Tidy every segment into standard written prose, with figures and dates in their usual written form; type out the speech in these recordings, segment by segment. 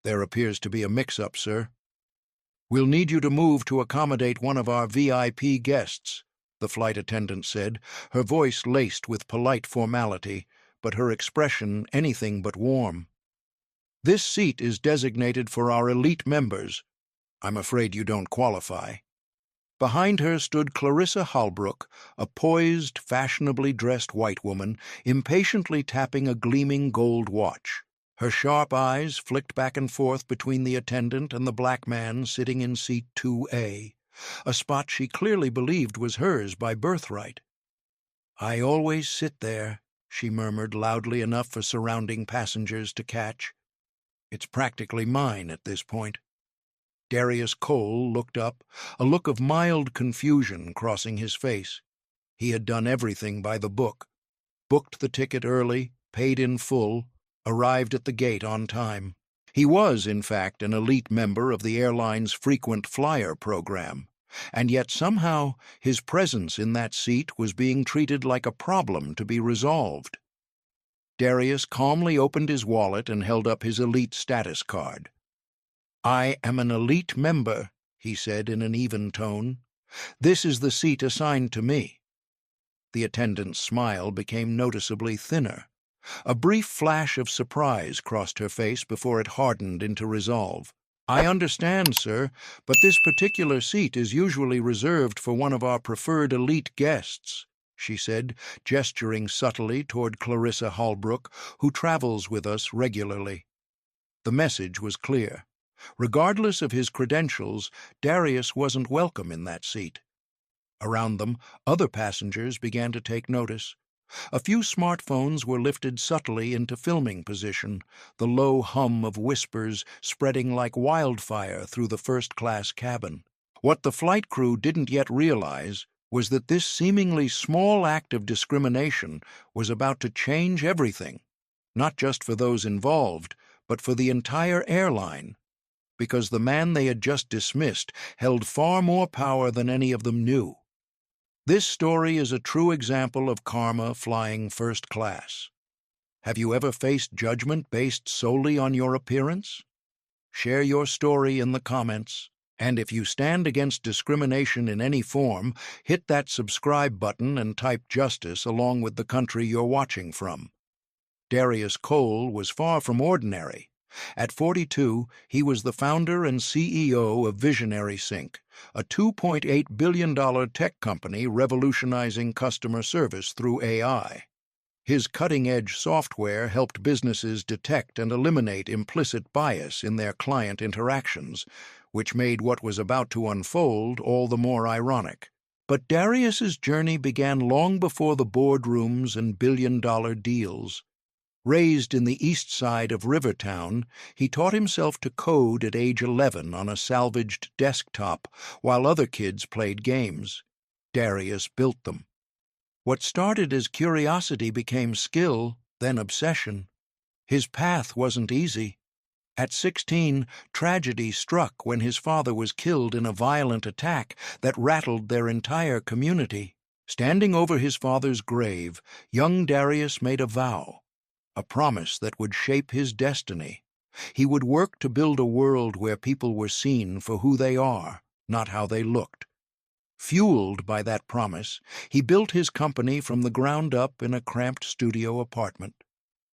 There appears to be a mix-up, sir. We'll need you to move to accommodate one of our VIP guests, the flight attendant said, her voice laced with polite formality, but her expression anything but warm. This seat is designated for our elite members. I'm afraid you don't qualify. Behind her stood Clarissa Holbrook, a poised, fashionably dressed white woman, impatiently tapping a gleaming gold watch. Her sharp eyes flicked back and forth between the attendant and the black man sitting in seat 2A, a spot she clearly believed was hers by birthright. "I always sit there," she murmured loudly enough for surrounding passengers to catch. "It's practically mine at this point." Darius Cole looked up, a look of mild confusion crossing his face. He had done everything by the book. Booked the ticket early, paid in full, arrived at the gate on time. He was, in fact, an elite member of the airline's frequent flyer program, and yet somehow his presence in that seat was being treated like a problem to be resolved. Darius calmly opened his wallet and held up his elite status card. "I am an elite member," he said in an even tone. "This is the seat assigned to me." The attendant's smile became noticeably thinner. A brief flash of surprise crossed her face before it hardened into resolve. "I understand, sir, but this particular seat is usually reserved for one of our preferred elite guests," she said, gesturing subtly toward Clarissa Holbrook, who travels with us regularly. The message was clear. Regardless of his credentials, Darius wasn't welcome in that seat. Around them, other passengers began to take notice. A few smartphones were lifted subtly into filming position, the low hum of whispers spreading like wildfire through the first-class cabin. What the flight crew didn't yet realize was that this seemingly small act of discrimination was about to change everything, not just for those involved, but for the entire airline, because the man they had just dismissed held far more power than any of them knew. This story is a true example of karma flying first class. Have you ever faced judgment based solely on your appearance? Share your story in the comments, and if you stand against discrimination in any form, hit that subscribe button and type justice along with the country you're watching from. Darius Cole was far from ordinary. At 42, he was the founder and CEO of Visionary Sync, a $2.8 billion tech company revolutionizing customer service through AI. His cutting-edge software helped businesses detect and eliminate implicit bias in their client interactions, which made what was about to unfold all the more ironic. But Darius's journey began long before the boardrooms and billion-dollar deals. Raised in the east side of Rivertown, he taught himself to code at age 11 on a salvaged desktop while other kids played games. Darius built them. What started as curiosity became skill, then obsession. His path wasn't easy. At 16, tragedy struck when his father was killed in a violent attack that rattled their entire community. Standing over his father's grave, young Darius made a vow. A promise that would shape his destiny. He would work to build a world where people were seen for who they are, not how they looked. Fueled by that promise, he built his company from the ground up in a cramped studio apartment.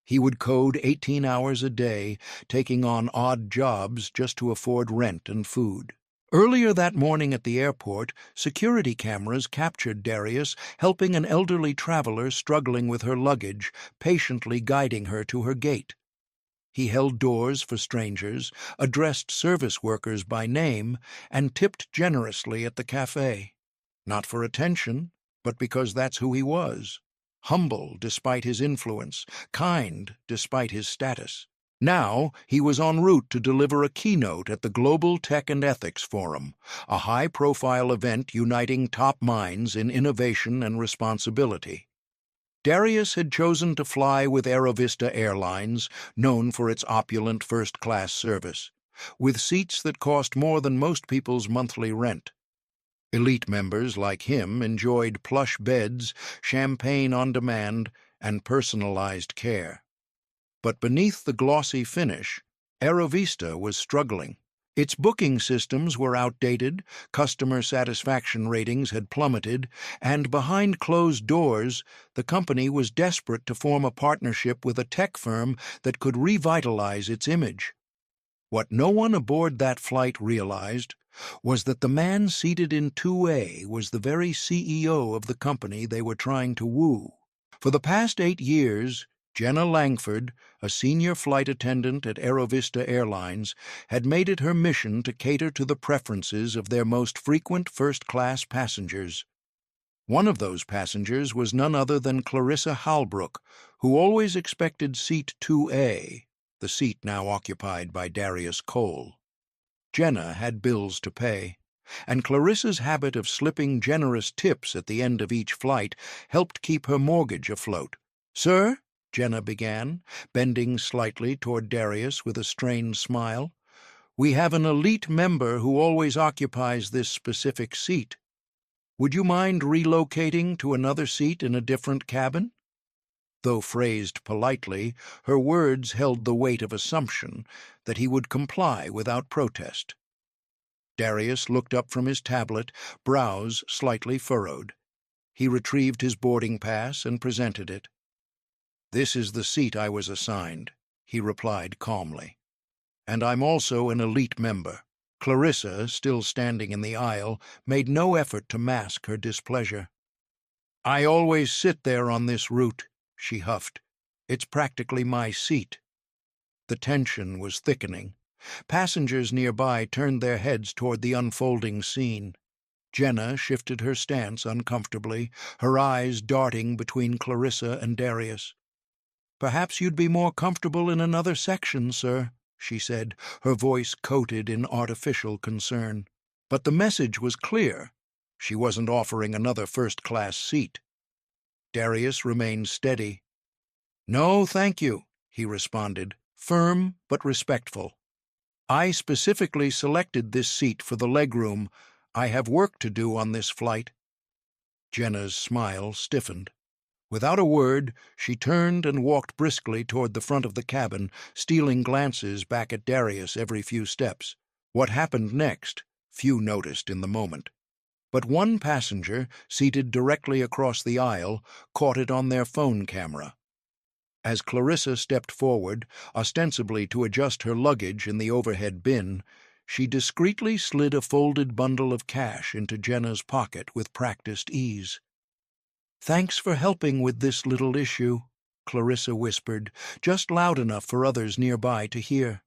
He would code 18 hours a day, taking on odd jobs just to afford rent and food. Earlier that morning at the airport, security cameras captured Darius helping an elderly traveler struggling with her luggage, patiently guiding her to her gate. He held doors for strangers, addressed service workers by name, and tipped generously at the cafe. Not for attention, but because that's who he was. Humble despite his influence, kind despite his status. Now he was en route to deliver a keynote at the Global Tech and Ethics Forum, a high-profile event uniting top minds in innovation and responsibility. Darius had chosen to fly with Aerovista Airlines, known for its opulent first-class service, with seats that cost more than most people's monthly rent. Elite members like him enjoyed plush beds, champagne on demand, and personalized care. But beneath the glossy finish, Aerovista was struggling. Its booking systems were outdated, customer satisfaction ratings had plummeted, and behind closed doors, the company was desperate to form a partnership with a tech firm that could revitalize its image. What no one aboard that flight realized was that the man seated in 2A was the very CEO of the company they were trying to woo. For the past 8 years, Jenna Langford, a senior flight attendant at Aerovista Airlines, had made it her mission to cater to the preferences of their most frequent first-class passengers. One of those passengers was none other than Clarissa Halbrook, who always expected seat 2A, the seat now occupied by Darius Cole. Jenna had bills to pay, and Clarissa's habit of slipping generous tips at the end of each flight helped keep her mortgage afloat. "Sir," Jenna began, bending slightly toward Darius with a strained smile, "we have an elite member who always occupies this specific seat. Would you mind relocating to another seat in a different cabin?" Though phrased politely, her words held the weight of assumption that he would comply without protest. Darius looked up from his tablet, brows slightly furrowed. He retrieved his boarding pass and presented it. "This is the seat I was assigned," he replied calmly. "And I'm also an elite member." Clarissa, still standing in the aisle, made no effort to mask her displeasure. "I always sit there on this route," she huffed. "It's practically my seat." The tension was thickening. Passengers nearby turned their heads toward the unfolding scene. Jenna shifted her stance uncomfortably, her eyes darting between Clarissa and Darius. "Perhaps you'd be more comfortable in another section, sir," she said, her voice coated in artificial concern. But the message was clear. She wasn't offering another first-class seat. Darius remained steady. "No, thank you," he responded, firm but respectful. "I specifically selected this seat for the legroom. I have work to do on this flight." Jenna's smile stiffened. Without a word, she turned and walked briskly toward the front of the cabin, stealing glances back at Darius every few steps. What happened next, few noticed in the moment. But one passenger, seated directly across the aisle, caught it on their phone camera. As Clarissa stepped forward, ostensibly to adjust her luggage in the overhead bin, she discreetly slid a folded bundle of cash into Jenna's pocket with practiced ease. "Thanks for helping with this little issue," Clarissa whispered, just loud enough for others nearby to hear.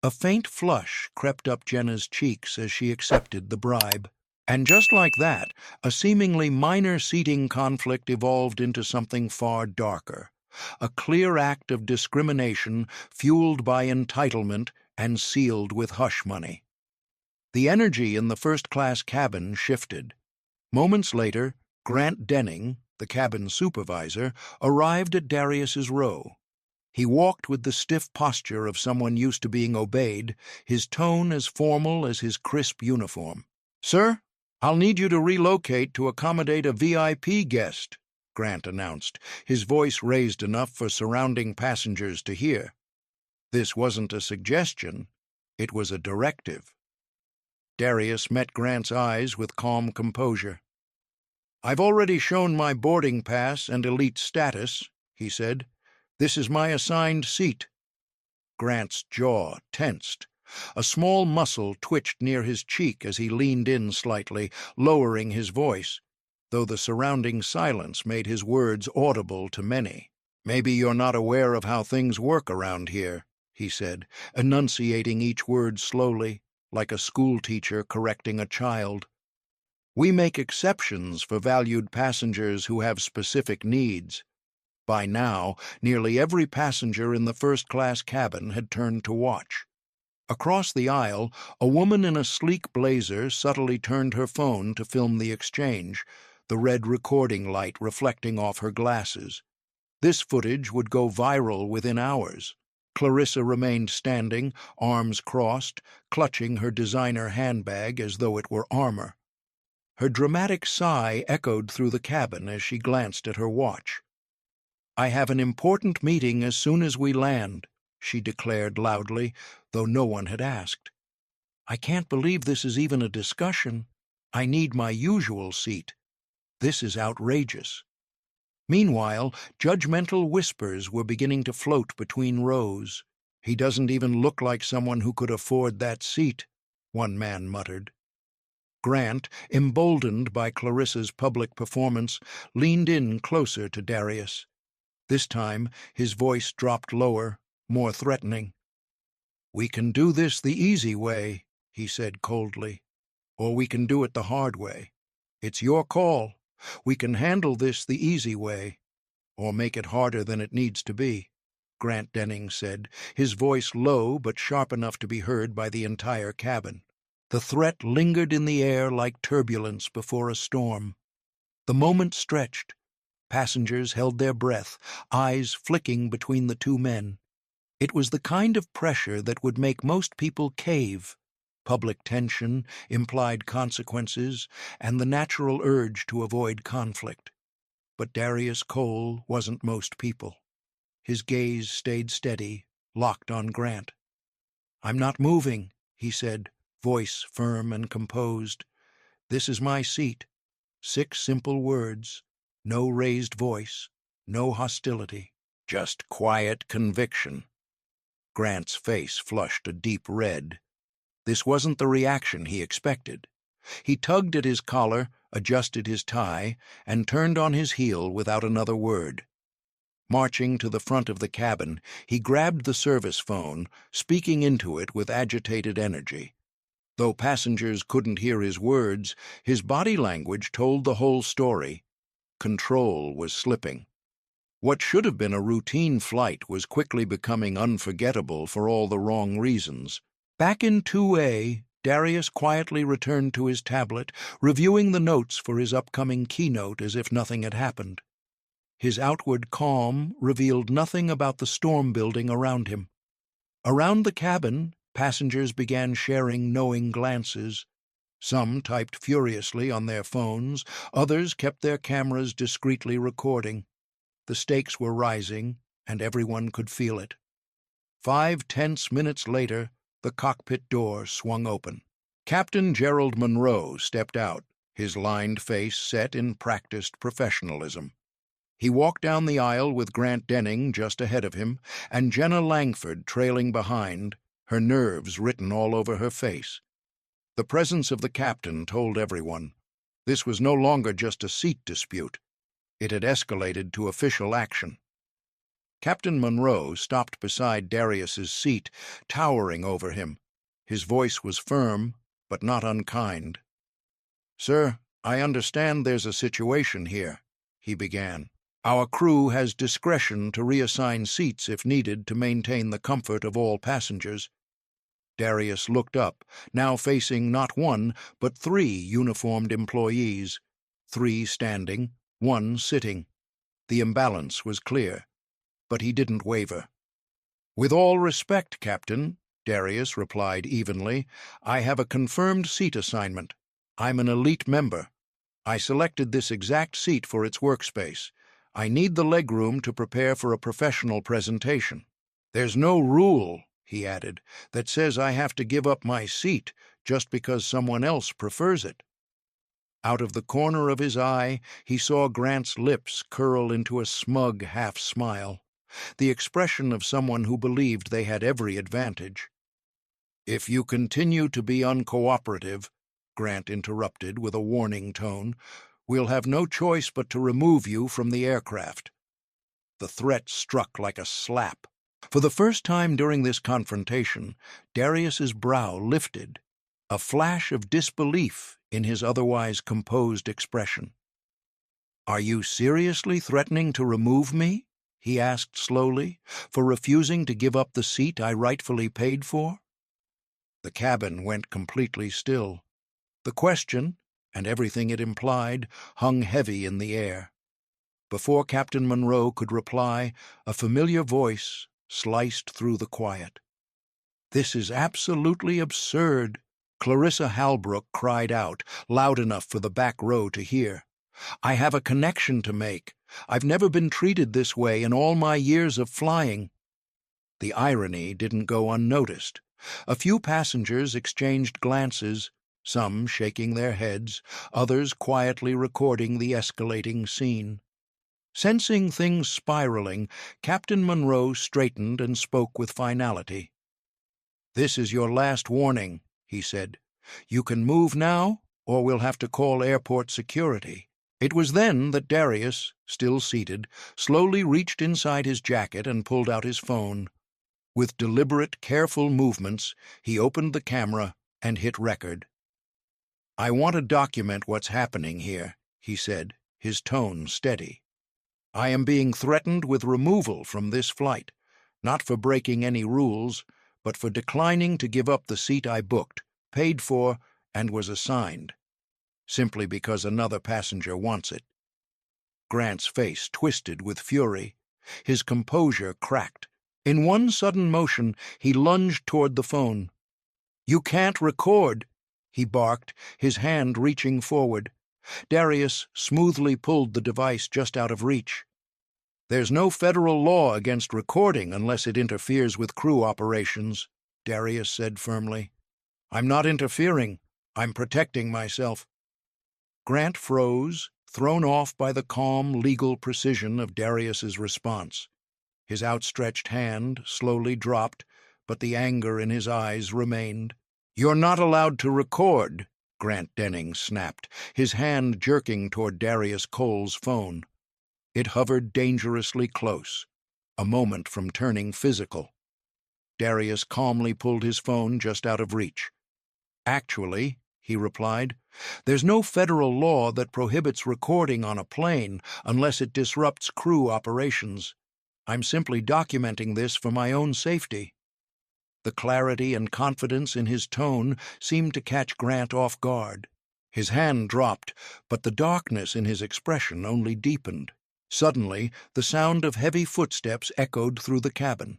A faint flush crept up Jenna's cheeks as she accepted the bribe. And just like that, a seemingly minor seating conflict evolved into something far darker. A clear act of discrimination fueled by entitlement and sealed with hush money. The energy in the first-class cabin shifted. Moments later, Grant Denning, the cabin supervisor, arrived at Darius's row. He walked with the stiff posture of someone used to being obeyed, his tone as formal as his crisp uniform. "Sir, I'll need you to relocate to accommodate a VIP guest," Grant announced, his voice raised enough for surrounding passengers to hear. This wasn't a suggestion, it was a directive. Darius met Grant's eyes with calm composure. "I've already shown my boarding pass and elite status," he said. "This is my assigned seat." Grant's jaw tensed. A small muscle twitched near his cheek as he leaned in slightly, lowering his voice, though the surrounding silence made his words audible to many. "Maybe you're not aware of how things work around here," he said, enunciating each word slowly, like a schoolteacher correcting a child. "We make exceptions for valued passengers who have specific needs." By now, nearly every passenger in the first-class cabin had turned to watch. Across the aisle, a woman in a sleek blazer subtly turned her phone to film the exchange, the red recording light reflecting off her glasses. This footage would go viral within hours. Clarissa remained standing, arms crossed, clutching her designer handbag as though it were armor. Her dramatic sigh echoed through the cabin as she glanced at her watch. "I have an important meeting as soon as we land." she declared loudly, though no one had asked. "I can't believe this is even a discussion. I need my usual seat. This is outrageous." Meanwhile, judgmental whispers were beginning to float between rows. "He doesn't even look like someone who could afford that seat," one man muttered. Grant, emboldened by Clarissa's public performance, leaned in closer to Darius. This time, his voice dropped lower, more threatening. "We can do this the easy way," he said coldly, "or we can do it the hard way. It's your call. We can handle this the easy way, or make it harder than it needs to be," Grant Denning said, his voice low but sharp enough to be heard by the entire cabin. The threat lingered in the air like turbulence before a storm. The moment stretched. Passengers held their breath, eyes flicking between the two men. It was the kind of pressure that would make most people cave. Public tension, implied consequences, and the natural urge to avoid conflict. But Darius Cole wasn't most people. His gaze stayed steady, locked on Grant. "I'm not moving," he said, voice firm and composed. "This is my seat." 6 simple words, no raised voice, no hostility, just quiet conviction. Grant's face flushed a deep red. This wasn't the reaction he expected. He tugged at his collar, adjusted his tie, and turned on his heel without another word. Marching to the front of the cabin, he grabbed the service phone, speaking into it with agitated energy. Though passengers couldn't hear his words, his body language told the whole story. Control was slipping. What should have been a routine flight was quickly becoming unforgettable for all the wrong reasons. Back in 2A, Darius quietly returned to his tablet, reviewing the notes for his upcoming keynote as if nothing had happened. His outward calm revealed nothing about the storm building around him. Around the cabin, passengers began sharing knowing glances. Some typed furiously on their phones, others kept their cameras discreetly recording. The stakes were rising, and everyone could feel it. 5 tense minutes later, the cockpit door swung open. Captain Gerald Monroe stepped out, his lined face set in practiced professionalism. He walked down the aisle with Grant Denning just ahead of him, and Jenna Langford trailing behind, her nerves written all over her face. The presence of the captain told everyone. This was no longer just a seat dispute. It had escalated to official action. Captain Monroe stopped beside Darius's seat, towering over him. His voice was firm, but not unkind. "Sir, I understand there's a situation here," he began. "Our crew has discretion to reassign seats if needed to maintain the comfort of all passengers." Darius looked up, now facing not one, but 3 uniformed employees, 3 standing, 1 sitting. The imbalance was clear, but he didn't waver. "With all respect, Captain," Darius replied evenly, "I have a confirmed seat assignment. I'm an elite member. I selected this exact seat for its workspace. I need the legroom to prepare for a professional presentation. There's no rule," he added, "that says I have to give up my seat just because someone else prefers it." Out of the corner of his eye, he saw Grant's lips curl into a smug half-smile, the expression of someone who believed they had every advantage. "If you continue to be uncooperative," Grant interrupted with a warning tone, "we'll have no choice but to remove you from the aircraft." The threat struck like a slap. For the first time during this confrontation, Darius's brow lifted, a flash of disbelief in his otherwise composed expression. "Are you seriously threatening to remove me?" he asked slowly, "for refusing to give up the seat I rightfully paid for?" The cabin went completely still. The question, and everything it implied, hung heavy in the air. Before Captain Monroe could reply, a familiar voice sliced through the quiet. "This is absolutely absurd," Clarissa Halbrook cried out, loud enough for the back row to hear. "I have a connection to make. I've never been treated this way in all my years of flying." The irony didn't go unnoticed. A few passengers exchanged glances, some shaking their heads, others quietly recording the escalating scene. Sensing things spiraling, Captain Monroe straightened and spoke with finality. "This is your last warning," he said. "You can move now, or we'll have to call airport security." It was then that Darius, still seated, slowly reached inside his jacket and pulled out his phone. With deliberate, careful movements, he opened the camera and hit record. "I want to document what's happening here," he said, his tone steady. "I am being threatened with removal from this flight, not for breaking any rules, but for declining to give up the seat I booked, paid for, and was assigned, simply because another passenger wants it." Grant's face twisted with fury. His composure cracked. In one sudden motion, he lunged toward the phone. "You can't record," he barked, his hand reaching forward. Darius smoothly pulled the device just out of reach. "There's no federal law against recording unless it interferes with crew operations," Darius said firmly. "I'm not interfering. I'm protecting myself." Grant froze, thrown off by the calm, legal precision of Darius's response. His outstretched hand slowly dropped, but the anger in his eyes remained. "You're not allowed to record," Grant Denning snapped, his hand jerking toward Darius Cole's phone. It hovered dangerously close, a moment from turning physical. Darius calmly pulled his phone just out of reach. "Actually," he replied, "there's no federal law that prohibits recording on a plane unless it disrupts crew operations. I'm simply documenting this for my own safety." The clarity and confidence in his tone seemed to catch Grant off guard. His hand dropped, but the darkness in his expression only deepened. Suddenly, the sound of heavy footsteps echoed through the cabin.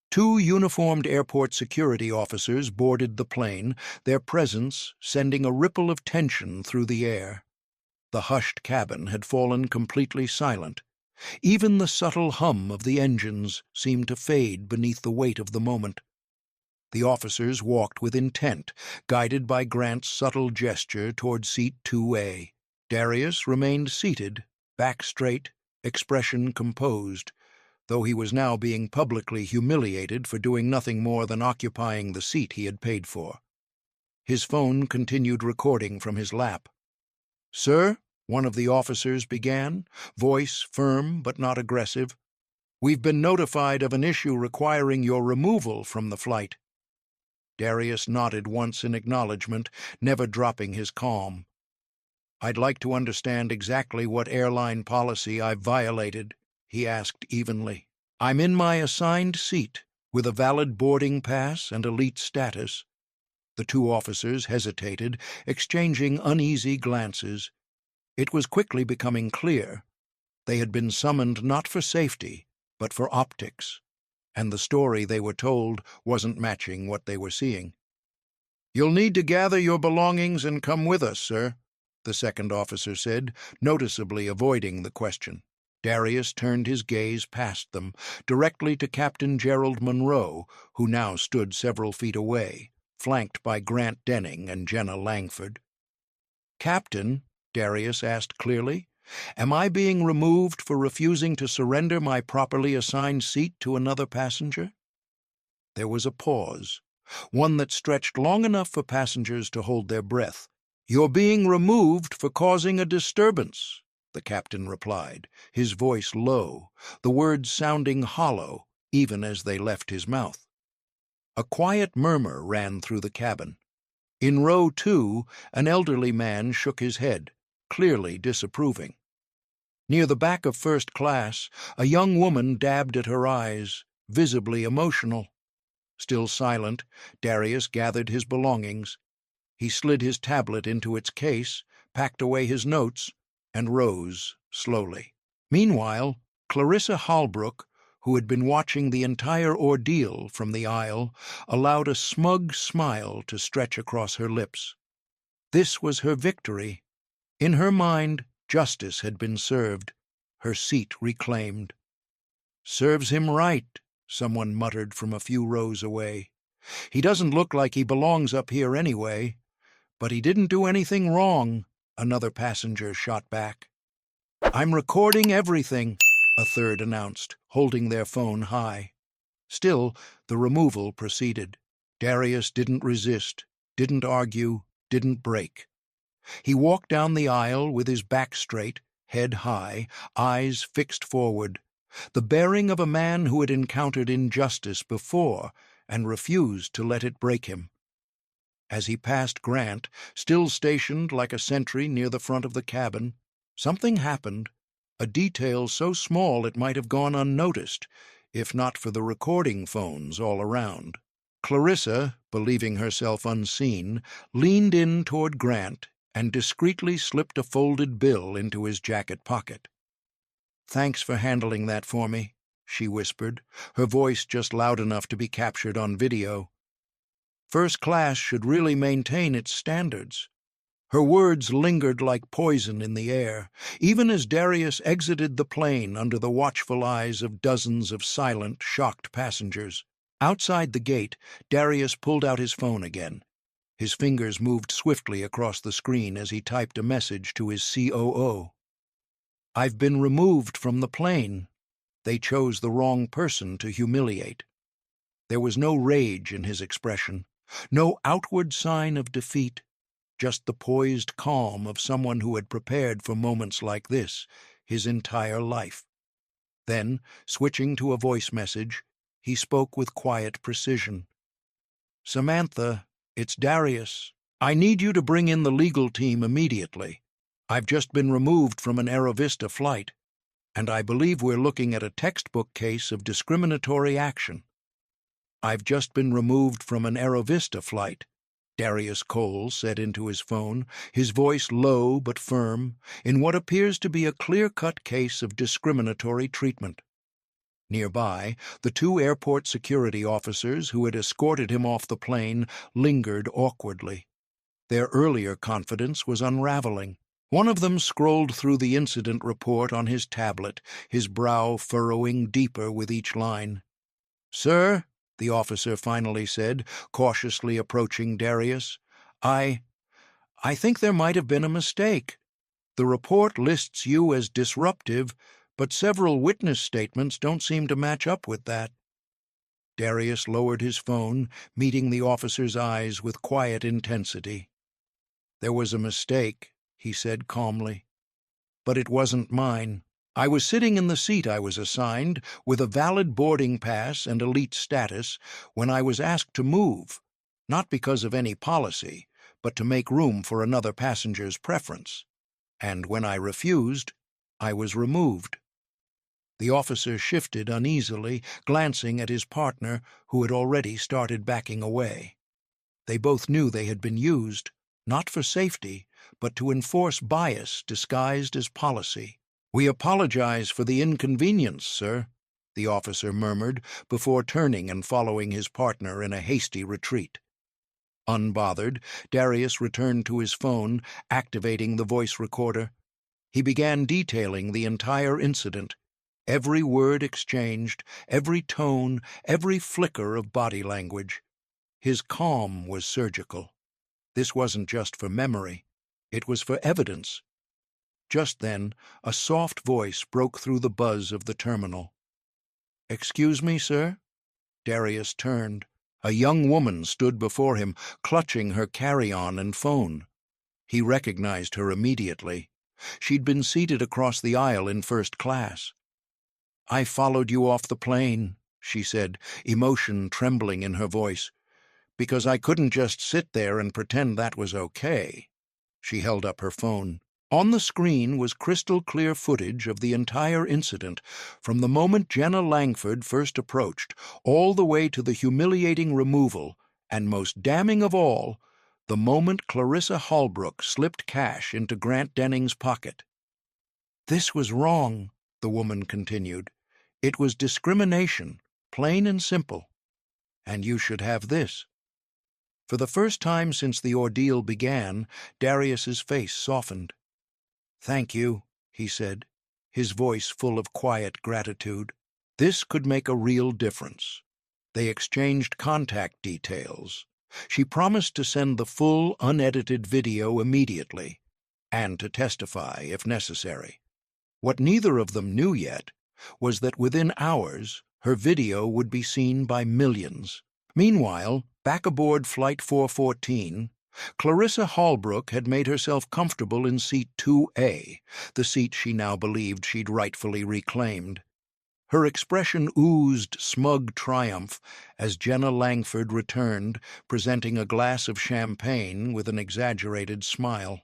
Two uniformed airport security officers boarded the plane, their presence sending a ripple of tension through the air. The hushed cabin had fallen completely silent. Even the subtle hum of the engines seemed to fade beneath the weight of the moment. The officers walked with intent, guided by Grant's subtle gesture toward seat 2A. Darius remained seated, back straight, expression composed, though he was now being publicly humiliated for doing nothing more than occupying the seat he had paid for. His phone continued recording from his lap. "Sir," one of the officers began, voice firm but not aggressive, "we've been notified of an issue requiring your removal from the flight." Darius nodded once in acknowledgement, never dropping his calm. "I'd like to understand exactly what airline policy I've violated," he asked evenly. "I'm in my assigned seat, with a valid boarding pass and elite status." The two officers hesitated, exchanging uneasy glances. It was quickly becoming clear. They had been summoned not for safety, but for optics, and the story they were told wasn't matching what they were seeing. "You'll need to gather your belongings and come with us, sir," the second officer said, noticeably avoiding the question. Darius turned his gaze past them, directly to Captain Gerald Monroe, who now stood several feet away, flanked by Grant Denning and Jenna Langford. "Captain," Darius asked clearly, "am I being removed for refusing to surrender my properly assigned seat to another passenger?" There was a pause, one that stretched long enough for passengers to hold their breath. "You're being removed for causing a disturbance," the captain replied, his voice low, the words sounding hollow even as they left his mouth. A quiet murmur ran through the cabin. In row 2, an elderly man shook his head, clearly disapproving. Near the back of first class, a young woman dabbed at her eyes, visibly emotional. Still silent, Darius gathered his belongings. He slid his tablet into its case, packed away his notes, and rose slowly. Meanwhile, Clarissa Holbrook, who had been watching the entire ordeal from the aisle, allowed a smug smile to stretch across her lips. This was her victory. In her mind, justice had been served, her seat reclaimed. "Serves him right," someone muttered from a few rows away. "He doesn't look like he belongs up here anyway." "But he didn't do anything wrong," another passenger shot back. "I'm recording everything," a third announced, holding their phone high. Still, the removal proceeded. Darius didn't resist, didn't argue, didn't break. He walked down the aisle with his back straight, head high, eyes fixed forward, the bearing of a man who had encountered injustice before and refused to let it break him. As he passed Grant, still stationed like a sentry near the front of the cabin, something happened, a detail so small it might have gone unnoticed, if not for the recording phones all around. Clarissa, believing herself unseen, leaned in toward Grant and discreetly slipped a folded bill into his jacket pocket. "Thanks for handling that for me," she whispered, her voice just loud enough to be captured on video. "First class should really maintain its standards." Her words lingered like poison in the air, even as Darius exited the plane under the watchful eyes of dozens of silent, shocked passengers. Outside the gate, Darius pulled out his phone again. His fingers moved swiftly across the screen as he typed a message to his COO. "I've been removed from the plane. They chose the wrong person to humiliate." There was no rage in his expression, no outward sign of defeat, just the poised calm of someone who had prepared for moments like this his entire life. Then, switching to a voice message, he spoke with quiet precision. "Samantha, it's Darius. I need you to bring in the legal team immediately. I've just been removed from an Aerovista flight, and I believe we're looking at a textbook case of discriminatory action." "I've just been removed from an Aerovista flight," Darius Cole said into his phone, his voice low but firm, in what appears to be a clear-cut case of discriminatory treatment. Nearby, the two airport security officers who had escorted him off the plane lingered awkwardly. Their earlier confidence was unraveling. One of them scrolled through the incident report on his tablet, his brow furrowing deeper with each line. "Sir," the officer finally said, cautiously approaching Darius, I think there might have been a mistake. The report lists you as disruptive, but several witness statements don't seem to match up with that." Darius lowered his phone, meeting the officer's eyes with quiet intensity. "There was a mistake," he said calmly. "But it wasn't mine. I was sitting in the seat I was assigned, with a valid boarding pass and elite status, when I was asked to move, not because of any policy, but to make room for another passenger's preference. And when I refused, I was removed." The officer shifted uneasily, glancing at his partner, who had already started backing away. They both knew they had been used, not for safety, but to enforce bias disguised as policy. "We apologize for the inconvenience, sir," the officer murmured, before turning and following his partner in a hasty retreat. Unbothered, Darius returned to his phone, activating the voice recorder. He began detailing the entire incident, every word exchanged, every tone, every flicker of body language. His calm was surgical. This wasn't just for memory. It was for evidence. Just then, a soft voice broke through the buzz of the terminal. "Excuse me, sir?" Darius turned. A young woman stood before him, clutching her carry-on and phone. He recognized her immediately. She'd been seated across the aisle in first class. "I followed you off the plane," she said, emotion trembling in her voice, "because I couldn't just sit there and pretend that was okay." She held up her phone. On the screen was crystal-clear footage of the entire incident, from the moment Jenna Langford first approached, all the way to the humiliating removal, and most damning of all, the moment Clarissa Holbrook slipped cash into Grant Denning's pocket. "This was wrong," the woman continued. "It was discrimination, plain and simple. And you should have this." For the first time since the ordeal began, Darius's face softened. "Thank you," he said, his voice full of quiet gratitude. This could make a real difference. They exchanged contact details. She promised to send the full, unedited video immediately, and to testify if necessary. What neither of them knew yet was that within hours her video would be seen by millions. Meanwhile, back aboard Flight 414, Clarissa Hallbrook had made herself comfortable in Seat 2A, the seat she now believed she'd rightfully reclaimed. Her expression oozed smug triumph as Jenna Langford returned, presenting a glass of champagne with an exaggerated smile.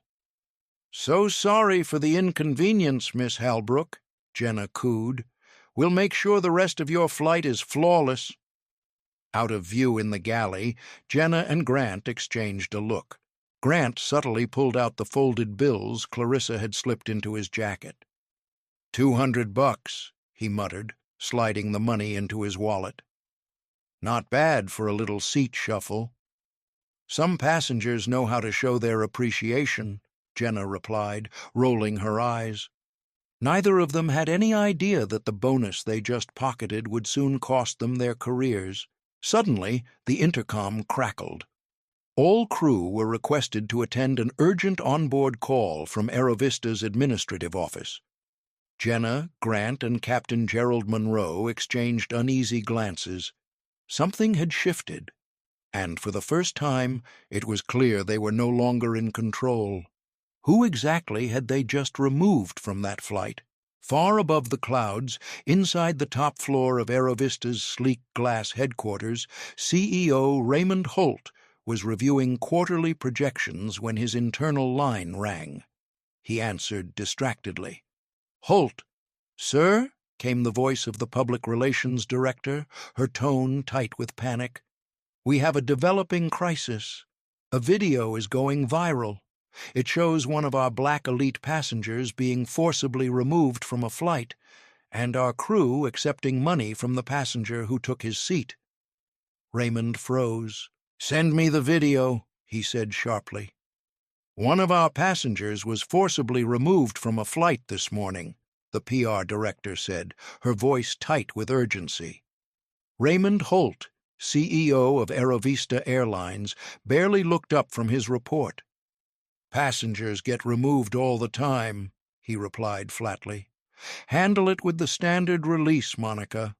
"So sorry for the inconvenience, Miss Hallbrook," Jenna cooed. "We'll make sure the rest of your flight is flawless." Out of view in the galley, Jenna and Grant exchanged a look. Grant subtly pulled out the folded bills Clarissa had slipped into his jacket. $200, he muttered, sliding the money into his wallet. "Not bad for a little seat shuffle." "Some passengers know how to show their appreciation," Jenna replied, rolling her eyes. Neither of them had any idea that the bonus they just pocketed would soon cost them their careers. Suddenly, the intercom crackled. All crew were requested to attend an urgent onboard call from Aerovista's administrative office. Jenna, Grant, and Captain Gerald Monroe exchanged uneasy glances. Something had shifted, and for the first time it was clear they were no longer in control. Who exactly had they just removed from that flight? Far above the clouds, inside the top floor of Aerovista's sleek glass headquarters, CEO Raymond Holt was reviewing quarterly projections when his internal line rang. He answered distractedly. "Holt." "Sir?" came the voice of the public relations director, her tone tight with panic. "We have a developing crisis. A video is going viral. It shows one of our black elite passengers being forcibly removed from a flight, and our crew accepting money from the passenger who took his seat." Raymond froze. "Send me the video," he said sharply. "One of our passengers was forcibly removed from a flight this morning," the PR director said, her voice tight with urgency. Raymond Holt, CEO of Aerovista Airlines, barely looked up from his report. "Passengers get removed all the time," he replied flatly. "Handle it with the standard release, Monica."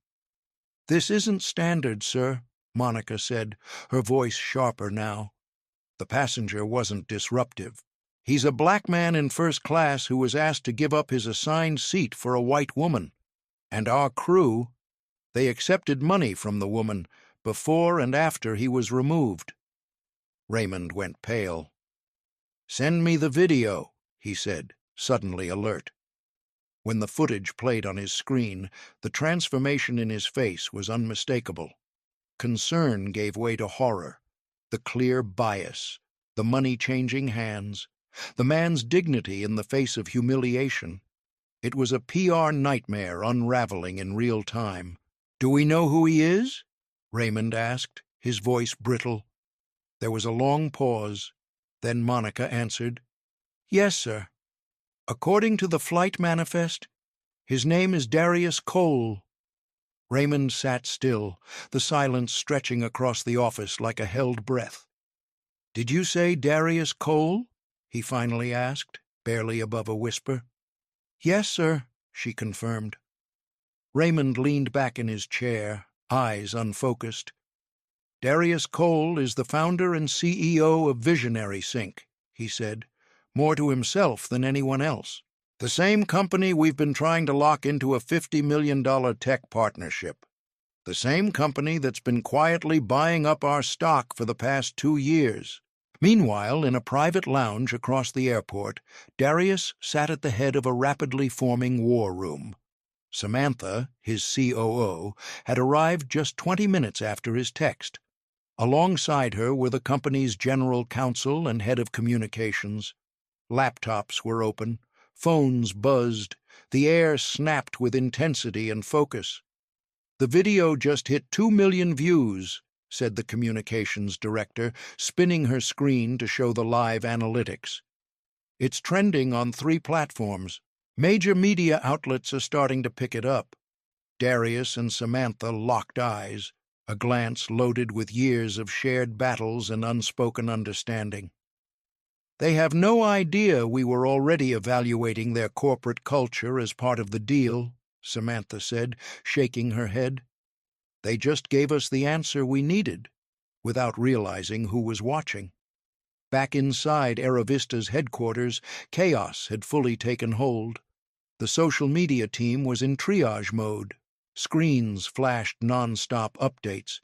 "This isn't standard, sir," Monica said, her voice sharper now. The passenger wasn't disruptive. "He's a black man in first class who was asked to give up his assigned seat for a white woman. And our crew, they accepted money from the woman before and after he was removed." Raymond went pale. "Send me the video," he said, suddenly alert. When the footage played on his screen, the transformation in his face was unmistakable. Concern gave way to horror. The clear bias, the money-changing hands, the man's dignity in the face of humiliation. It was a PR nightmare unraveling in real time. "Do we know who he is?" Raymond asked, his voice brittle. There was a long pause. Then Monica answered, "Yes, sir. According to the flight manifest, his name is Darius Cole." Raymond sat still, the silence stretching across the office like a held breath. "Did you say Darius Cole?" he finally asked, barely above a whisper. "Yes, sir," she confirmed. Raymond leaned back in his chair, eyes unfocused. "Darius Cole is the founder and CEO of Visionary Sync," he said, more to himself than anyone else. "The same company we've been trying to lock into a $50 million tech partnership. The same company that's been quietly buying up our stock for the past 2 years." Meanwhile, in a private lounge across the airport, Darius sat at the head of a rapidly forming war room. Samantha, his COO, had arrived just 20 minutes after his text. Alongside her were the company's general counsel and head of communications. Laptops were open, phones buzzed, the air snapped with intensity and focus. "The video just hit 2 million views," said the communications director, spinning her screen to show the live analytics. "It's trending on 3 platforms. Major media outlets are starting to pick it up." Darius and Samantha locked eyes, a glance loaded with years of shared battles and unspoken understanding. "They have no idea we were already evaluating their corporate culture as part of the deal," Samantha said, shaking her head. "They just gave us the answer we needed, without realizing who was watching." Back inside Aerovista's headquarters, chaos had fully taken hold. The social media team was in triage mode. Screens flashed non-stop updates.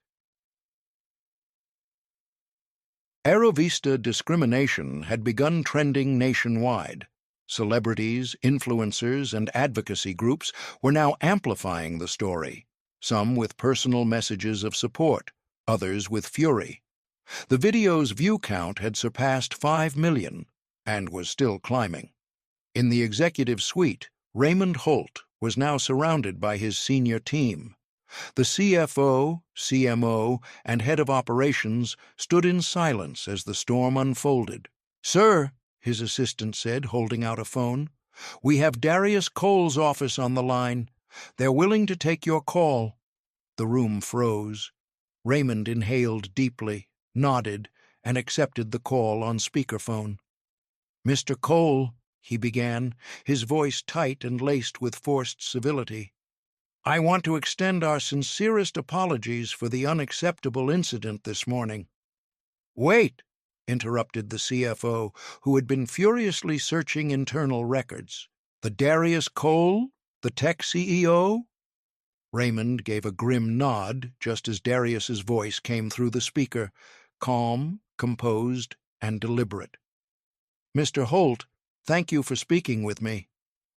Aerovista discrimination had begun trending nationwide. Celebrities, influencers, and advocacy groups were now amplifying the story, some with personal messages of support, others with fury. The video's view count had surpassed 5 million and was still climbing. In the executive suite, Raymond Holt was now surrounded by his senior team. The CFO, CMO, and head of operations stood in silence as the storm unfolded. "Sir," his assistant said, holding out a phone, "we have Darius Cole's office on the line. They're willing to take your call." The room froze. Raymond inhaled deeply, nodded, and accepted the call on speakerphone. "Mr. Cole," he began, his voice tight and laced with forced civility, "I want to extend our sincerest apologies for the unacceptable incident this morning." "Wait," interrupted the CFO, who had been furiously searching internal records. "The Darius Cole? The tech CEO?" Raymond gave a grim nod just as Darius's voice came through the speaker, calm, composed, and deliberate. "Mr. Holt, thank you for speaking with me.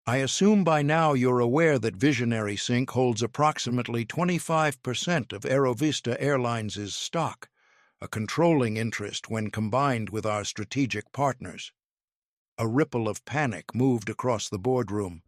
I assume by now you're aware that Visionary Sync holds approximately 25% of Aerovista Airlines' stock, a controlling interest when combined with our strategic partners." A ripple of panic moved across the boardroom.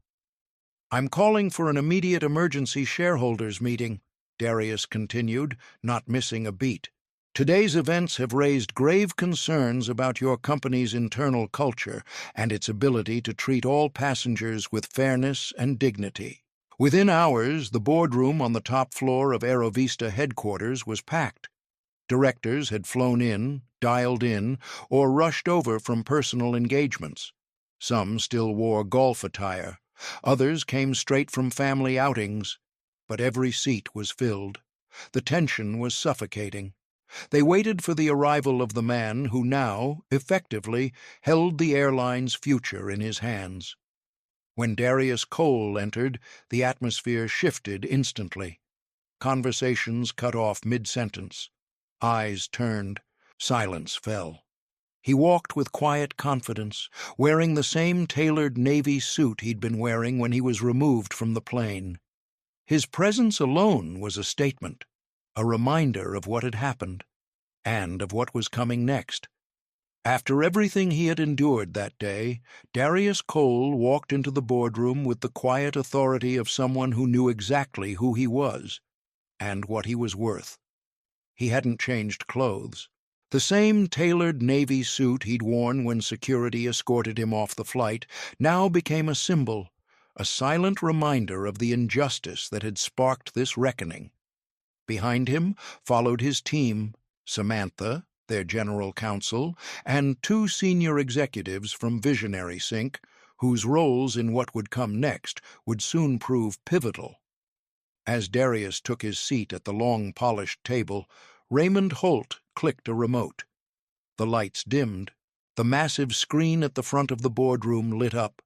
"I'm calling for an immediate emergency shareholders meeting," Darius continued, not missing a beat. "Today's events have raised grave concerns about your company's internal culture and its ability to treat all passengers with fairness and dignity." Within hours, the boardroom on the top floor of Aerovista headquarters was packed. Directors had flown in, dialed in, or rushed over from personal engagements. Some still wore golf attire. Others came straight from family outings. But every seat was filled. The tension was suffocating. They waited for the arrival of the man who now, effectively, held the airline's future in his hands. When Darius Cole entered, the atmosphere shifted instantly. Conversations cut off mid-sentence. Eyes turned. Silence fell. He walked with quiet confidence, wearing the same tailored navy suit he'd been wearing when he was removed from the plane. His presence alone was a statement, a reminder of what had happened, and of what was coming next. After everything he had endured that day, Darius Cole walked into the boardroom with the quiet authority of someone who knew exactly who he was and what he was worth. He hadn't changed clothes. The same tailored navy suit he'd worn when security escorted him off the flight now became a symbol, a silent reminder of the injustice that had sparked this reckoning. Behind him followed his team, Samantha, their general counsel, and 2 senior executives from Visionary Sync, whose roles in what would come next would soon prove pivotal. As Darius took his seat at the long polished table, Raymond Holt clicked a remote. The lights dimmed, the massive screen at the front of the boardroom lit up,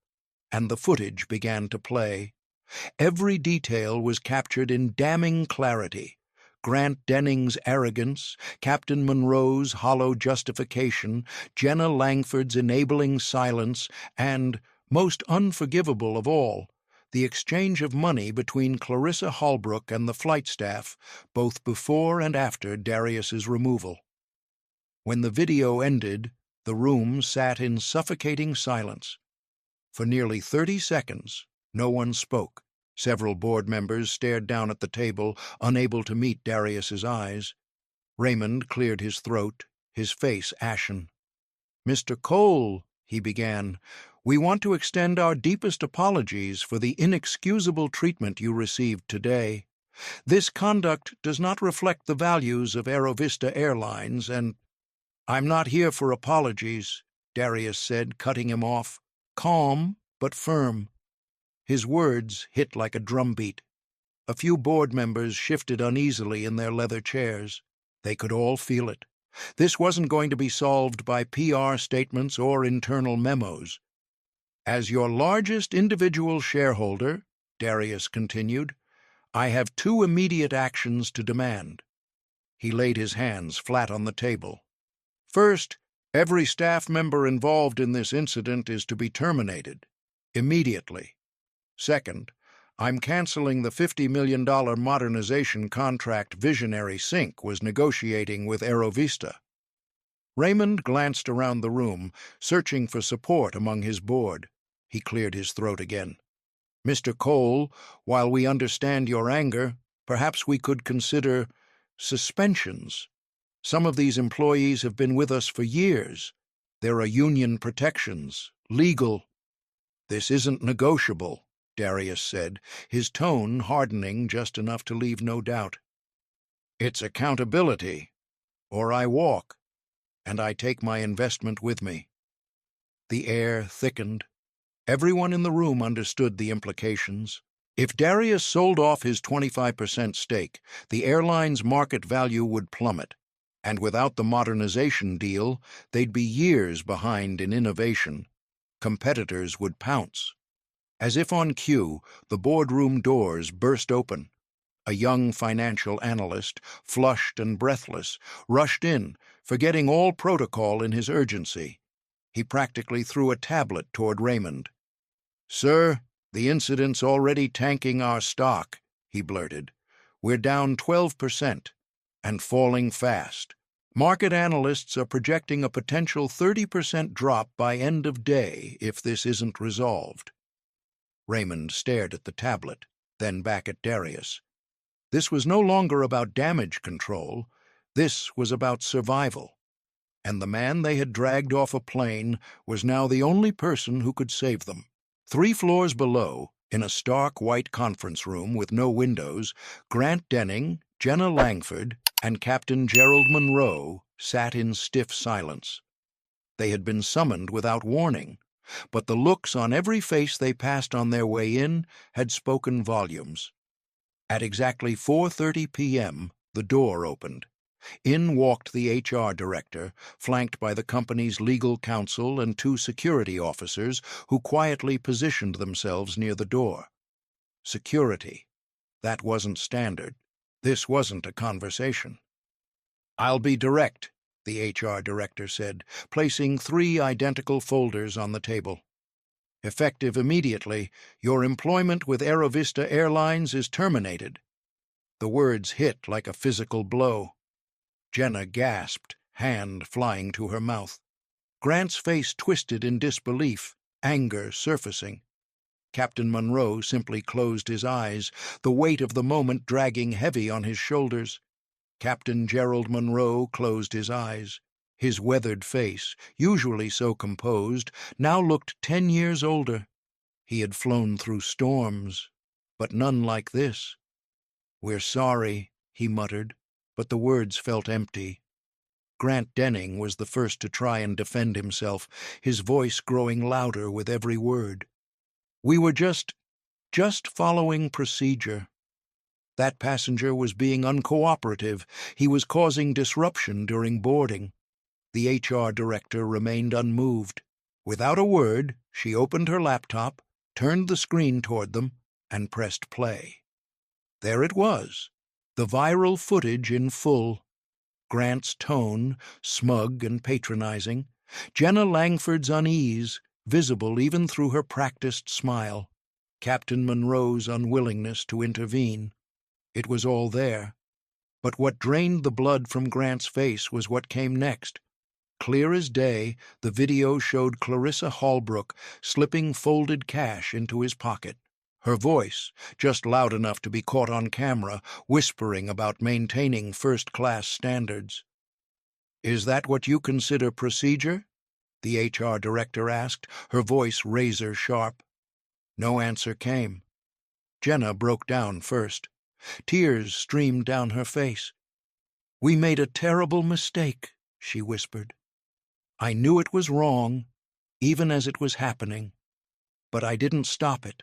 and the footage began to play. Every detail was captured in damning clarity. Grant Denning's arrogance, Captain Monroe's hollow justification, Jenna Langford's enabling silence, and, most unforgivable of all, the exchange of money between Clarissa Holbrook and the flight staff, both before and after Darius's removal. When the video ended, the room sat in suffocating silence. For nearly 30 seconds, no one spoke. Several board members stared down at the table, unable to meet Darius's eyes. Raymond cleared his throat, his face ashen. "Mr. Cole," he began, We want to extend our deepest apologies for the inexcusable treatment you received today. This conduct does not reflect the values of Aerovista Airlines, and I'm not here for apologies, Darius said, cutting him off, calm but firm. His words hit like a drumbeat. A few board members shifted uneasily in their leather chairs. They could all feel it. This wasn't going to be solved by PR statements or internal memos. As your largest individual shareholder, Darius continued, I have two immediate actions to demand. He laid his hands flat on the table. First, every staff member involved in this incident is to be terminated. Immediately. Second, I'm canceling the $50 million modernization contract Visionary Sync was negotiating with Aerovista. Raymond glanced around the room, searching for support among his board. He cleared his throat again. Mr. Cole, while we understand your anger, perhaps we could consider suspensions. Some of these employees have been with us for years. There are union protections, legal. This isn't negotiable, Darius said, his tone hardening just enough to leave no doubt. It's accountability, or I walk, and I take my investment with me. The air thickened. Everyone in the room understood the implications. If Darius sold off his 25% stake, the airline's market value would plummet, and without the modernization deal, they'd be years behind in innovation. Competitors would pounce. As if on cue, the boardroom doors burst open. A young financial analyst, flushed and breathless, rushed in, forgetting all protocol in his urgency. He practically threw a tablet toward Raymond. Sir, the incident's already tanking our stock, he blurted. We're down 12%, and falling fast. Market analysts are projecting a potential 30% drop by end of day if this isn't resolved. Raymond stared at the tablet, then back at Darius. This was no longer about damage control. This was about survival. And the man they had dragged off a plane was now the only person who could save them. 3 floors below, in a stark white conference room with no windows, Grant Denning, Jenna Langford, and Captain Gerald Monroe sat in stiff silence. They had been summoned without warning, but the looks on every face they passed on their way in had spoken volumes. At exactly 4:30 p.m., the door opened. In walked the HR director, flanked by the company's legal counsel and 2 security officers who quietly positioned themselves near the door. Security. That wasn't standard. This wasn't a conversation. I'll be direct, the HR director said, placing 3 identical folders on the table. Effective immediately, your employment with Aerovista Airlines is terminated. The words hit like a physical blow. Jenna gasped, hand flying to her mouth. Grant's face twisted in disbelief, anger surfacing. Captain Monroe simply closed his eyes, the weight of the moment dragging heavy on his shoulders. Captain Gerald Monroe closed his eyes. His weathered face, usually so composed, now looked 10 years older. He had flown through storms, but none like this. We're sorry, he muttered, but the words felt empty. Grant Denning was the first to try and defend himself, his voice growing louder with every word. We were just following procedure. That passenger was being uncooperative. He was causing disruption during boarding. The HR director remained unmoved. Without a word, she opened her laptop, turned the screen toward them, and pressed play. There it was, the viral footage in full. Grant's tone, smug and patronizing. Jenna Langford's unease, visible even through her practiced smile. Captain Monroe's unwillingness to intervene. It was all there. But what drained the blood from Grant's face was what came next. Clear as day, the video showed Clarissa Hallbrook slipping folded cash into his pocket. Her voice, just loud enough to be caught on camera, whispering about maintaining first-class standards. Is that what you consider procedure? the HR director asked, her voice razor-sharp. No answer came. Jenna broke down first. Tears streamed down her face. "We made a terrible mistake," she whispered. "I knew it was wrong, even as it was happening, but I didn't stop it."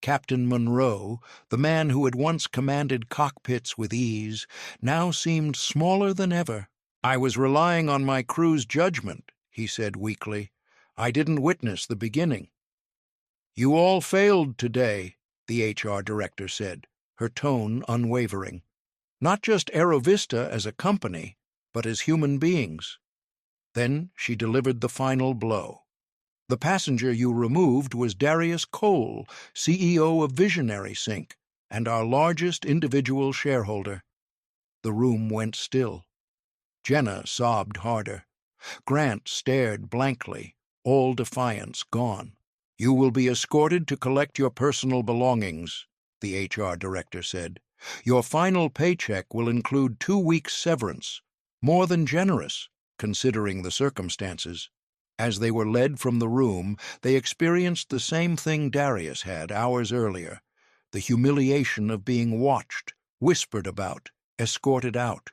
Captain Monroe, the man who had once commanded cockpits with ease, now seemed smaller than ever. "I was relying on my crew's judgment," he said weakly. "I didn't witness the beginning." "You all failed today," the HR director said, her tone unwavering. "Not just Aerovista as a company, but as human beings." Then she delivered the final blow. "The passenger you removed was Darius Cole, CEO of Visionary Sync, and our largest individual shareholder." The room went still. Jenna sobbed harder. Grant stared blankly, all defiance gone. "You will be escorted to collect your personal belongings," the HR director said. "Your final paycheck will include 2 weeks' severance, more than generous, considering the circumstances." As they were led from the room, they experienced the same thing Darius had hours earlier, the humiliation of being watched, whispered about, escorted out.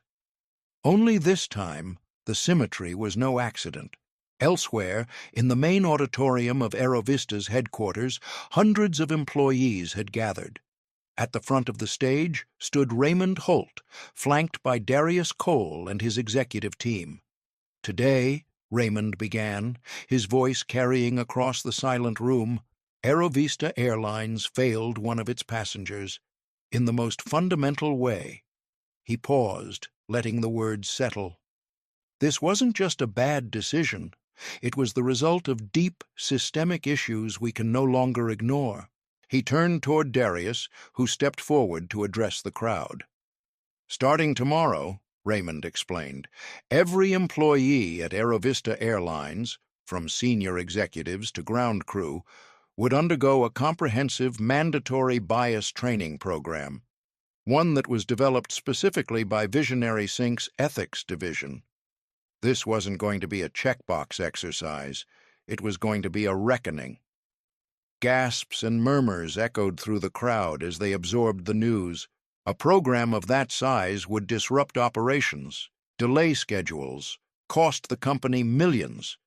Only this time, the symmetry was no accident. Elsewhere, in the main auditorium of Aerovista's headquarters, hundreds of employees had gathered. At the front of the stage stood Raymond Holt, flanked by Darius Cole and his executive team. "Today," Raymond began, his voice carrying across the silent room, "Aerovista Airlines failed one of its passengers. In the most fundamental way." He paused, letting the words settle. "This wasn't just a bad decision. It was the result of deep, systemic issues we can no longer ignore." He turned toward Darius, who stepped forward to address the crowd. "Starting tomorrow," Raymond explained, "every employee at Aerovista Airlines, from senior executives to ground crew, would undergo a comprehensive mandatory bias training program, one that was developed specifically by Visionary Sync's ethics division. This wasn't going to be a checkbox exercise. It was going to be a reckoning." Gasps and murmurs echoed through the crowd as they absorbed the news. A program of that size would disrupt operations, delay schedules, cost the company millions.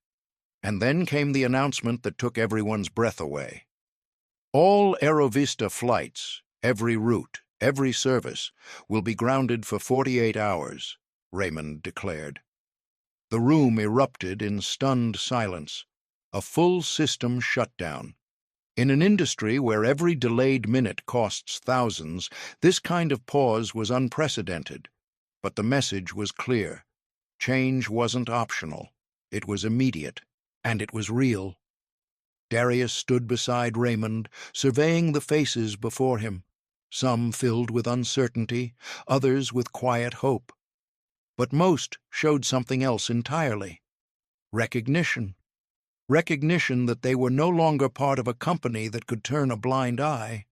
And then came the announcement that took everyone's breath away. "All Aerovista flights, every route, every service, will be grounded for 48 hours, Raymond declared. The room erupted in stunned silence, a full system shutdown. In an industry where every delayed minute costs thousands, this kind of pause was unprecedented. But the message was clear. Change wasn't optional. It was immediate, and it was real. Darius stood beside Raymond, surveying the faces before him, some filled with uncertainty, others with quiet hope. But most showed something else entirely. Recognition. Recognition that they were no longer part of a company that could turn a blind eye,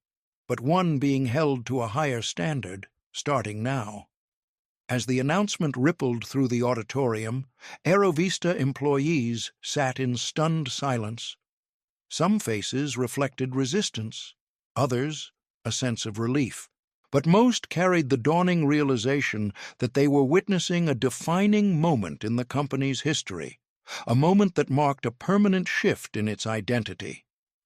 but one being held to a higher standard, starting now. As the announcement rippled through the auditorium, Aerovista employees sat in stunned silence. Some faces reflected resistance, others a sense of relief, but most carried the dawning realization that they were witnessing a defining moment in the company's history, a moment that marked a permanent shift in its identity.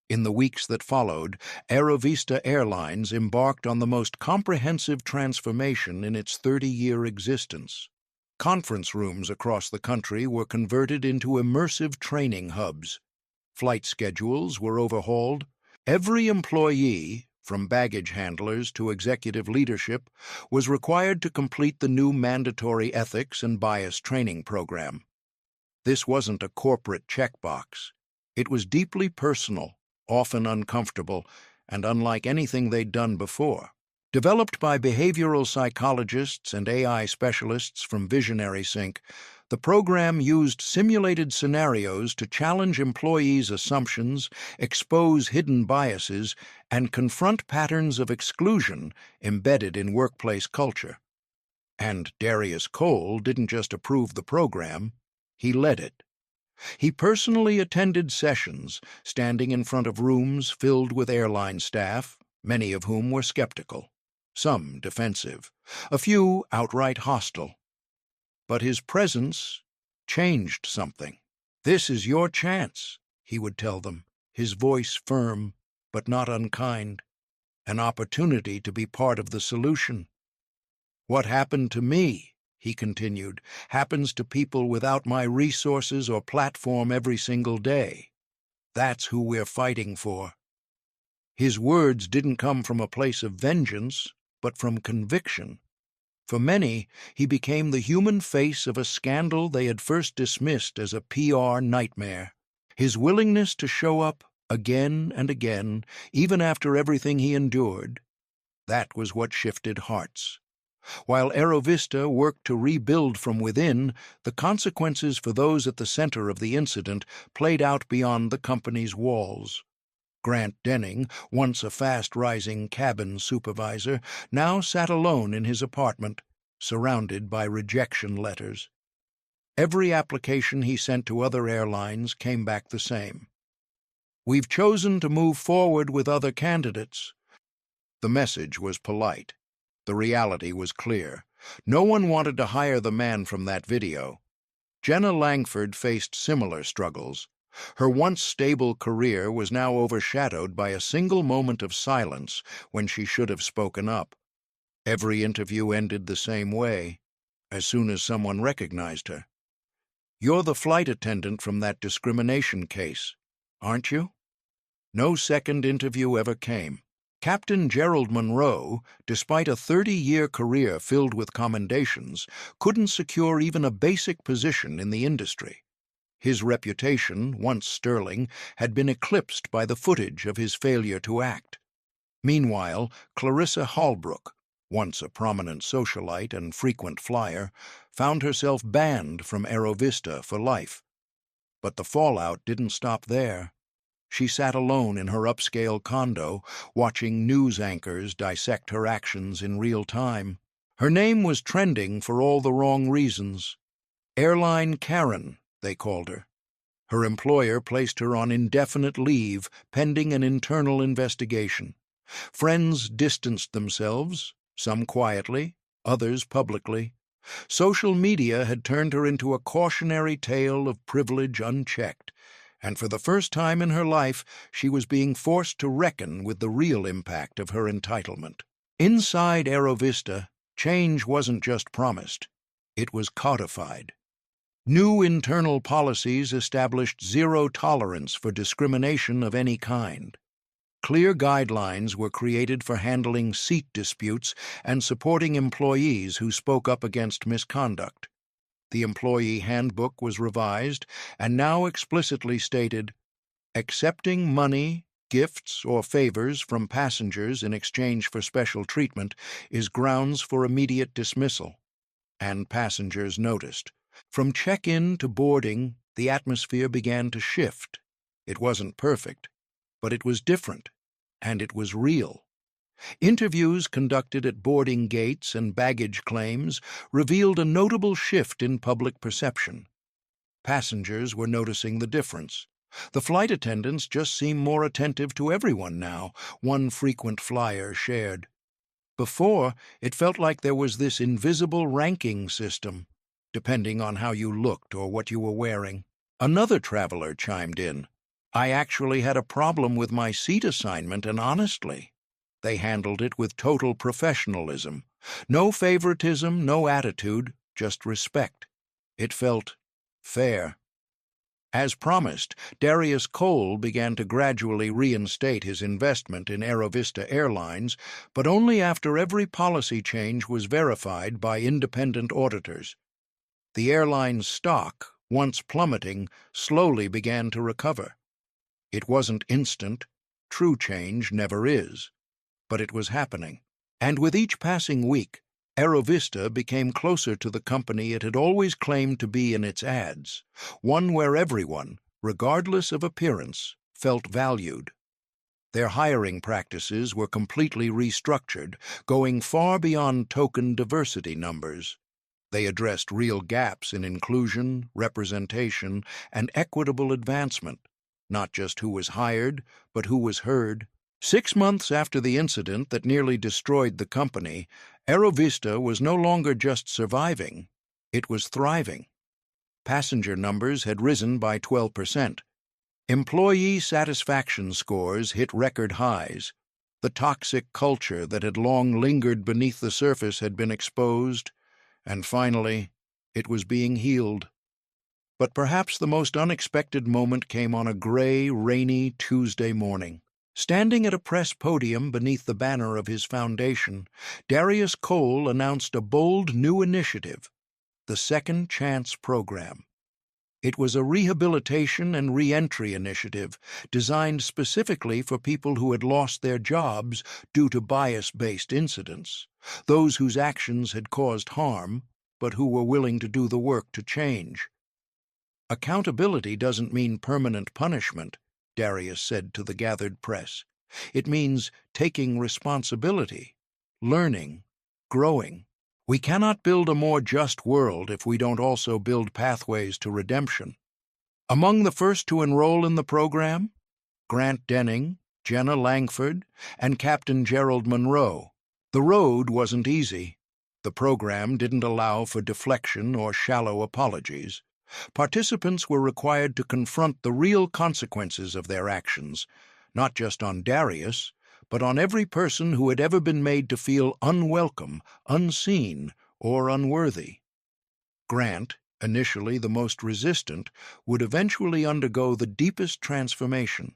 In the weeks that followed, Aerovista Airlines embarked on the most comprehensive transformation in its 30-year existence. Conference rooms across the country were converted into immersive training hubs. Flight schedules were overhauled. Every employee, from baggage handlers to executive leadership, was required to complete the new mandatory ethics and bias training program. This wasn't a corporate checkbox. It was deeply personal, often uncomfortable, and unlike anything they'd done before. Developed by behavioral psychologists and AI specialists from Visionary Sync, the program used simulated scenarios to challenge employees' assumptions, expose hidden biases, and confront patterns of exclusion embedded in workplace culture. And Darius Cole didn't just approve the program, he led it. He personally attended sessions, standing in front of rooms filled with airline staff, many of whom were skeptical, some defensive, a few outright hostile. But his presence changed something. "This is your chance," he would tell them, his voice firm but not unkind, "an opportunity to be part of the solution. What happened to me," he continued, "happens to people without my resources or platform every single day. That's who we're fighting for." His words didn't come from a place of vengeance, but from conviction. For many, he became the human face of a scandal they had first dismissed as a PR nightmare. His willingness to show up again and again, even after everything he endured, that was what shifted hearts. While Aerovista worked to rebuild from within, the consequences for those at the center of the incident played out beyond the company's walls. Grant Denning, once a fast-rising cabin supervisor, now sat alone in his apartment, surrounded by rejection letters. Every application he sent to other airlines came back the same. "We've chosen to move forward with other candidates." The message was polite. The reality was clear. No one wanted to hire the man from that video. Jenna Langford faced similar struggles. Her once stable career was now overshadowed by a single moment of silence when she should have spoken up. Every interview ended the same way, as soon as someone recognized her. "You're the flight attendant from that discrimination case, aren't you?" No second interview ever came. Captain Gerald Monroe, despite a 30-year career filled with commendations, couldn't secure even a basic position in the industry. His reputation, once sterling, had been eclipsed by the footage of his failure to act. Meanwhile, Clarissa Hallbrook, once a prominent socialite and frequent flyer, found herself banned from Aerovista for life. But the fallout didn't stop there. She sat alone in her upscale condo, watching news anchors dissect her actions in real time. Her name was trending for all the wrong reasons. Airline Karen, they called her. Her employer placed her on indefinite leave pending an internal investigation. Friends distanced themselves, some quietly, others publicly. Social media had turned her into a cautionary tale of privilege unchecked, and for the first time in her life she was being forced to reckon with the real impact of her entitlement. Inside Aerovista, change wasn't just promised, it was codified. New internal policies established zero tolerance for discrimination of any kind. Clear guidelines were created for handling seat disputes and supporting employees who spoke up against misconduct. The employee handbook was revised and now explicitly stated, "Accepting money, gifts, or favors from passengers in exchange for special treatment is grounds for immediate dismissal," and passengers noticed. From check-in to boarding, the atmosphere began to shift. It wasn't perfect, but it was different, and it was real. Interviews conducted at boarding gates and baggage claims revealed a notable shift in public perception. Passengers were noticing the difference. The flight attendants just seemed more attentive to everyone now, one frequent flyer shared. Before, it felt like there was this invisible ranking system, depending on how you looked or what you were wearing. Another traveler chimed in. "I actually had a problem with my seat assignment, and honestly, they handled it with total professionalism. No favoritism, no attitude, just respect. It felt fair." As promised, Darius Cole began to gradually reinstate his investment in Aerovista Airlines, but only after every policy change was verified by independent auditors. The airline's stock, once plummeting, slowly began to recover. It wasn't instant. True change never is. But it was happening. And with each passing week, Aerovista became closer to the company it had always claimed to be in its ads, one where everyone, regardless of appearance, felt valued. Their hiring practices were completely restructured, going far beyond token diversity numbers. They addressed real gaps in inclusion, representation, and equitable advancement, not just who was hired, but who was heard. 6 months after the incident that nearly destroyed the company, Aerovista was no longer just surviving, it was thriving. Passenger numbers had risen by 12%. Employee satisfaction scores hit record highs. The toxic culture that had long lingered beneath the surface had been exposed, and finally, it was being healed. But perhaps the most unexpected moment came on a gray, rainy Tuesday morning. Standing at a press podium beneath the banner of his foundation, Darius Cole announced a bold new initiative, the Second Chance Program. It was a rehabilitation and re-entry initiative designed specifically for people who had lost their jobs due to bias-based incidents, those whose actions had caused harm, but who were willing to do the work to change. Accountability doesn't mean permanent punishment, Darius said to the gathered press. It means taking responsibility, learning, growing. We cannot build a more just world if we don't also build pathways to redemption. Among the first to enroll in the program, Grant Denning, Jenna Langford, and Captain Gerald Monroe. The road wasn't easy. The program didn't allow for deflection or shallow apologies. Participants were required to confront the real consequences of their actions, not just on Darius, but on every person who had ever been made to feel unwelcome, unseen, or unworthy. Grant, initially the most resistant, would eventually undergo the deepest transformation.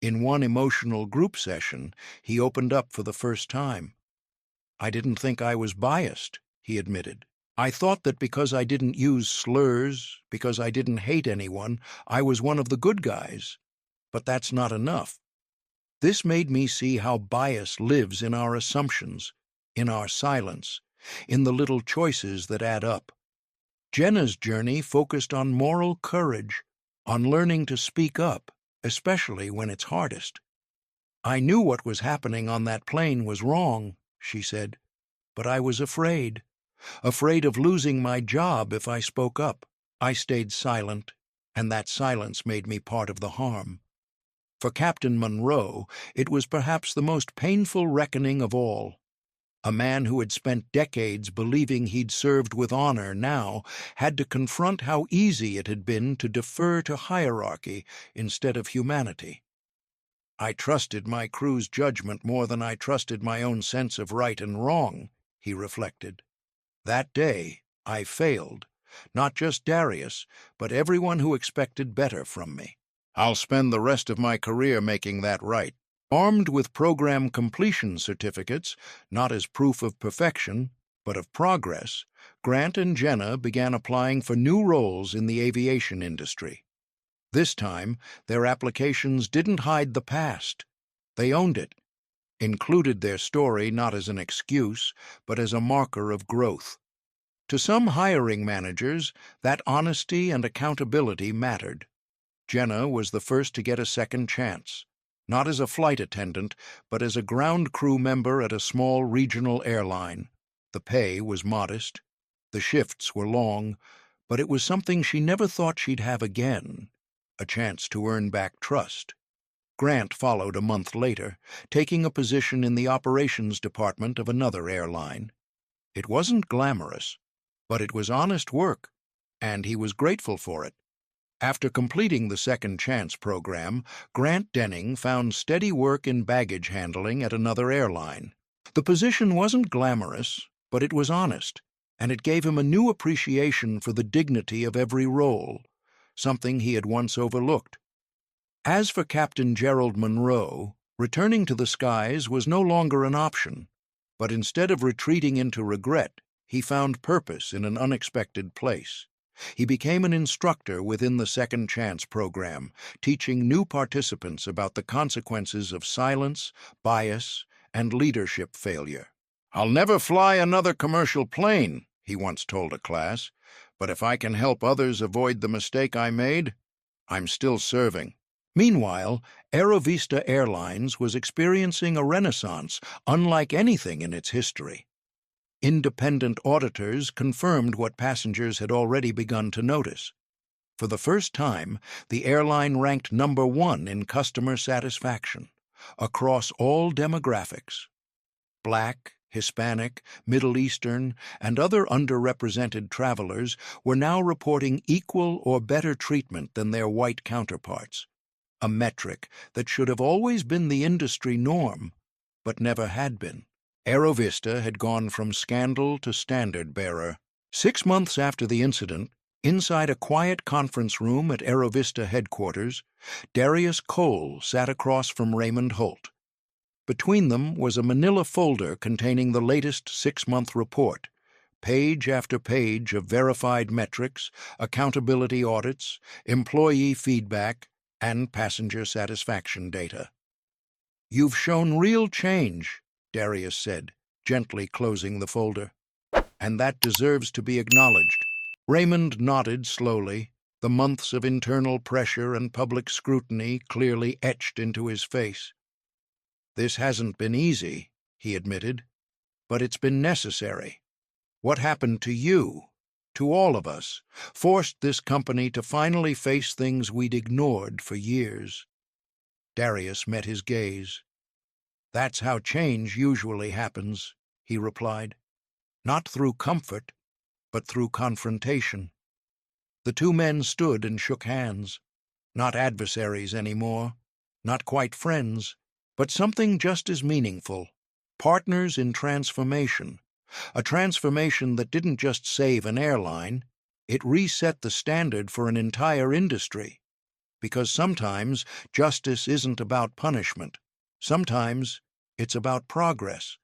In one emotional group session, he opened up for the first time. "I didn't think I was biased," he admitted. "I thought that because I didn't use slurs, because I didn't hate anyone, I was one of the good guys. But that's not enough. This made me see how bias lives in our assumptions, in our silence, in the little choices that add up." Jenna's journey focused on moral courage, on learning to speak up, especially when it's hardest. "I knew what was happening on that plane was wrong," she said, "but I was afraid of losing my job if I spoke up. I stayed silent, and that silence made me part of the harm." For Captain Monroe, it was perhaps the most painful reckoning of all. A man who had spent decades believing he'd served with honor now had to confront how easy it had been to defer to hierarchy instead of humanity. "I trusted my crew's judgment more than I trusted my own sense of right and wrong," he reflected. "That day, I failed, not just Darius, but everyone who expected better from me. I'll spend the rest of my career making that right." Armed with program completion certificates, not as proof of perfection, but of progress, Grant and Jenna began applying for new roles in the aviation industry. This time, their applications didn't hide the past. They owned it, included their story not as an excuse, but as a marker of growth. To some hiring managers, that honesty and accountability mattered. Jenna was the first to get a second chance, not as a flight attendant, but as a ground crew member at a small regional airline. The pay was modest, the shifts were long, but it was something she never thought she'd have again, a chance to earn back trust. Grant followed a month later, taking a position in the operations department of another airline. It wasn't glamorous, but it was honest work, and he was grateful for it. After completing the Second Chance program, Grant Denning found steady work in baggage handling at another airline. The position wasn't glamorous, but it was honest, and it gave him a new appreciation for the dignity of every role, something he had once overlooked. As for Captain Gerald Monroe, returning to the skies was no longer an option, but instead of retreating into regret, he found purpose in an unexpected place. He became an instructor within the Second Chance program, teaching new participants about the consequences of silence, bias, and leadership failure. "I'll never fly another commercial plane," he once told a class, "but if I can help others avoid the mistake I made, I'm still serving." Meanwhile, Aerovista Airlines was experiencing a renaissance unlike anything in its history. Independent auditors confirmed what passengers had already begun to notice. For the first time, the airline ranked #1 in customer satisfaction, across all demographics. Black, Hispanic, Middle Eastern, and other underrepresented travelers were now reporting equal or better treatment than their white counterparts, a metric that should have always been the industry norm, but never had been. Aerovista had gone from scandal to standard-bearer. 6 months after the incident, inside a quiet conference room at Aerovista headquarters, Darius Cole sat across from Raymond Holt. Between them was a manila folder containing the latest 6-month report, page after page of verified metrics, accountability audits, employee feedback, and passenger satisfaction data. "You've shown real change," Darius said, gently closing the folder. "And that deserves to be acknowledged." Raymond nodded slowly, the months of internal pressure and public scrutiny clearly etched into his face. "This hasn't been easy," he admitted, "but it's been necessary. What happened to you, to all of us, forced this company to finally face things we'd ignored for years." Darius met his gaze. "That's how change usually happens," he replied. "Not through comfort, but through confrontation." The two men stood and shook hands. Not adversaries anymore, not quite friends, but something just as meaningful. Partners in transformation. A transformation that didn't just save an airline, it reset the standard for an entire industry. Because sometimes justice isn't about punishment. Sometimes it's about progress.